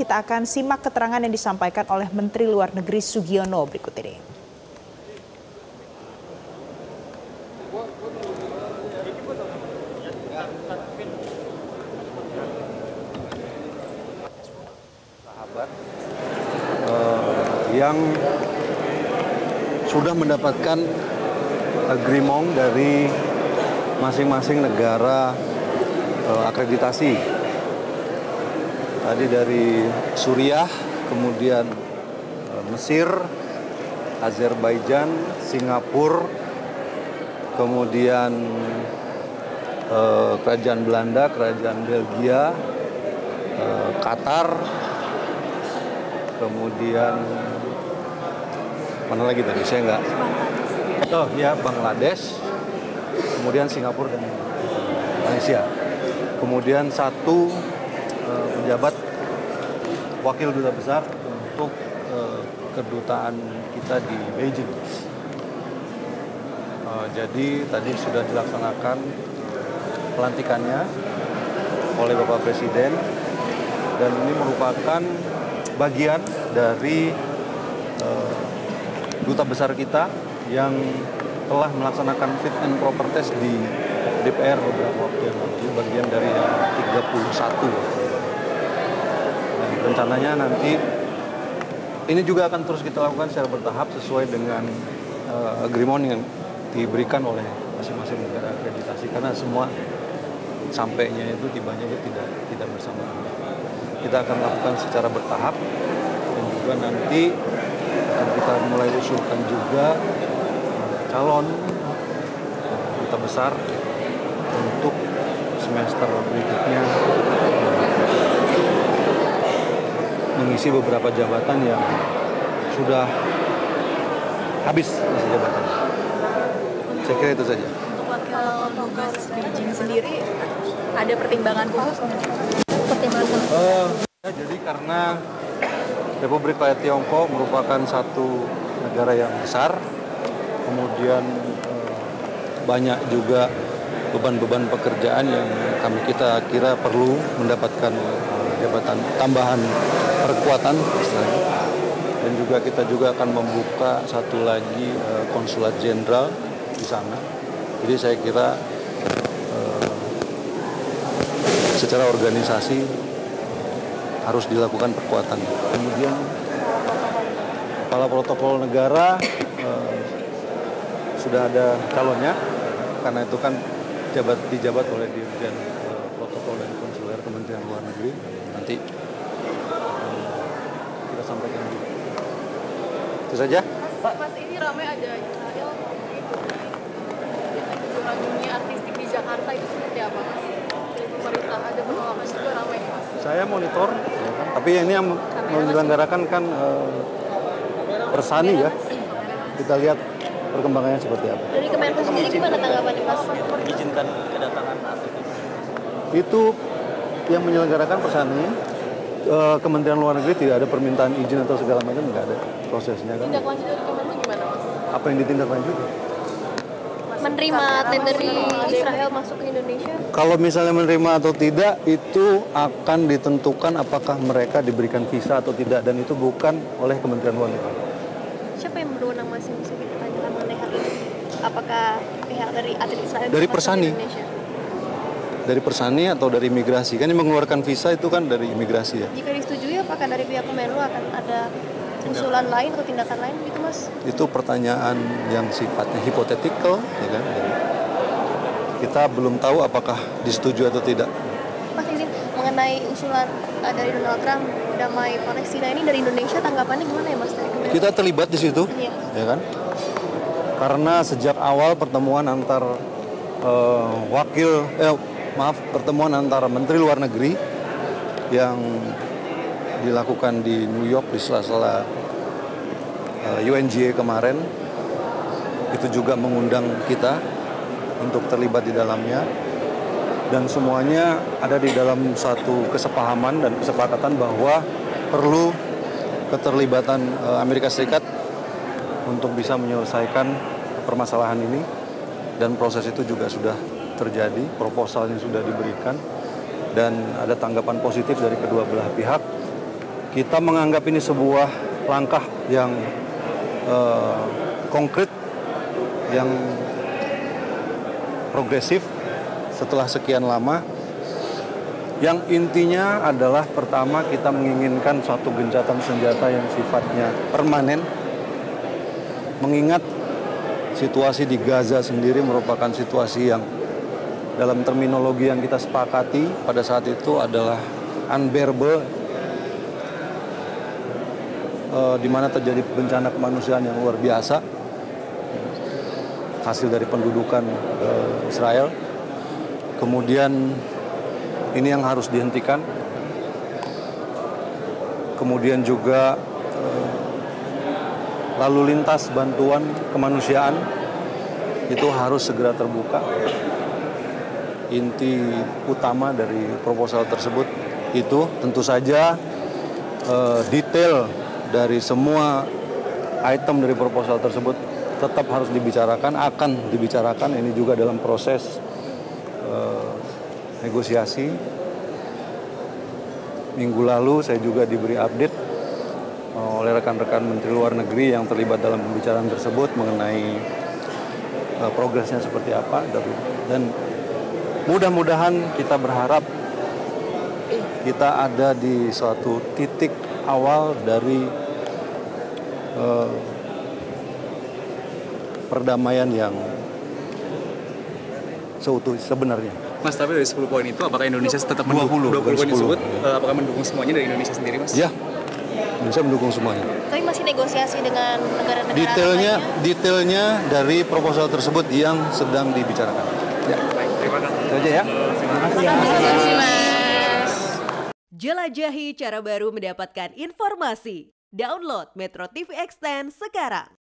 Kita akan simak keterangan yang disampaikan oleh Menteri Luar Negeri Sugiono berikut ini. Sahabat yang sudah mendapatkan agreement dari masing-masing negara akreditasi. Tadi dari Suriah, kemudian Mesir, Azerbaijan, Singapura, kemudian Kerajaan Belanda, Kerajaan Belgia, Qatar, kemudian mana lagi tadi saya nggak, oh ya Bangladesh, kemudian Singapura dan Malaysia, kemudian satu penjabat wakil duta besar untuk kedutaan kita di Beijing. Jadi tadi sudah dilaksanakan pelantikannya oleh Bapak Presiden dan ini merupakan bagian dari duta besar kita yang telah melaksanakan fit and proper test di DPR beberapa waktu yang lalu, bagian dari yang 31. Dan rencananya nanti ini juga akan terus kita lakukan secara bertahap sesuai dengan agreement yang diberikan oleh masing-masing negara akreditasi, karena semua sampainya itu tibanya itu tidak bersamaan. Kita akan lakukan secara bertahap dan juga nanti akan kita mulai usulkan juga calon duta besar untuk semester berikutnya mengisi beberapa jabatan yang sudah habis masa jabatan. Saya kira itu saja. Untuk wakil tugas Beijing sendiri ada pertimbangan khusus? Jadi karena Republik Rakyat Tiongkok merupakan satu negara yang besar, kemudian banyak juga beban-beban pekerjaan yang kita kira perlu mendapatkan jabatan tambahan perkuatan istilahnya. Dan juga kita juga akan membuka satu lagi konsulat jenderal di sana. Jadi saya kira secara organisasi harus dilakukan perkuatan. Kemudian kepala protokol negara sudah ada calonnya, karena itu kan dijabat oleh Dirjen Protokol dan Konsuler Kementerian Luar Negeri. Nanti kita sampaikan dulu. Itu saja. Mas, ini ramai ada Israel kejuaraan dunia artistik di Jakarta, itu seperti apa, Mas? Dari pemerintah ada penolakan juga ramai, Mas? Saya monitor, ya kan? Tapi ini yang menyelenggarakan kan Persani ya. Kita lihat perkembangannya seperti apa. Dari Kemenlu sendiri gimana tanggapannya, Mas? Mengizinkan kedatangan atlet Itu yang menyelenggarakan Persani. Kementerian Luar Negeri tidak ada permintaan izin atau segala macam, nggak ada prosesnya kan. Tindak lanjut dari Kemenlu gimana, Mas? Apa yang ditindaklanjuti? Menerima atlet dari Israel masuk ke Indonesia? Kalau misalnya menerima atau tidak, itu akan ditentukan apakah mereka diberikan visa atau tidak, dan itu bukan oleh Kementerian Luar Negeri. Siapa yang berwenang, Mas, yang bisa kita tanyakan mengenai hal ini? Apakah pihak dari atlet Israel Dari masuk Persani. ke Indonesia? Dari Persani atau dari imigrasi? Kan yang mengeluarkan visa itu kan dari imigrasi ya. Jika disetujui, apakah dari pihak Kemenlu akan ada usulan lain atau tindakan lain gitu, Mas? Itu pertanyaan yang sifatnya hipotetikal, ya kan? Jadi, kita belum tahu apakah disetujui atau tidak. Mas, izin mengenai usulan dari Donald Trump damai Palestina ini dari Indonesia, tanggapannya gimana ya, Mas? Dari Kemenlu? Kita terlibat di situ, Iya. ya kan? Karena sejak awal pertemuan antar pertemuan antara Menteri Luar Negeri yang dilakukan di New York di sela-sela UNGA kemarin, itu juga mengundang kita untuk terlibat di dalamnya, dan semuanya ada di dalam satu kesepahaman dan kesepakatan bahwa perlu keterlibatan Amerika Serikat untuk bisa menyelesaikan permasalahan ini, dan proses itu juga sudah terjadi, proposalnya sudah diberikan dan ada tanggapan positif dari kedua belah pihak, Kita menganggap ini sebuah langkah yang konkret, yang progresif setelah sekian lama. Yang intinya adalah pertama kita menginginkan suatu gencatan senjata yang sifatnya permanen. Mengingat situasi di Gaza sendiri merupakan situasi yang dalam terminologi yang kita sepakati pada saat itu adalah unbearable, di mana terjadi bencana kemanusiaan yang luar biasa hasil dari pendudukan Israel. Kemudian ini yang harus dihentikan. Kemudian juga lalu lintas bantuan kemanusiaan itu harus segera terbuka. Inti utama dari proposal tersebut itu tentu saja detail dari semua item dari proposal tersebut tetap harus dibicarakan, akan dibicarakan. Ini juga dalam proses negosiasi. Minggu lalu saya juga diberi update oleh rekan-rekan Menteri Luar Negeri yang terlibat dalam pembicaraan tersebut mengenai progresnya seperti apa. Dan mudah-mudahan kita berharap kita ada di suatu titik awal dari perdamaian yang seutuh sebenarnya. Mas, tapi dari 10 poin itu apakah Indonesia tetap mendukung 20 poin tersebut? Apakah mendukung semuanya dari Indonesia sendiri, Mas? Ya, Indonesia mendukung semuanya. Tapi masih negosiasi dengan negara-negara Detailnya, lainnya? detailnya dari proposal tersebut yang sedang dibicarakan. Ya. Baik, terima kasih. Itu aja ya. Terima kasih, Mas. Jelajahi cara baru mendapatkan informasi. Download Metro TV Extend sekarang.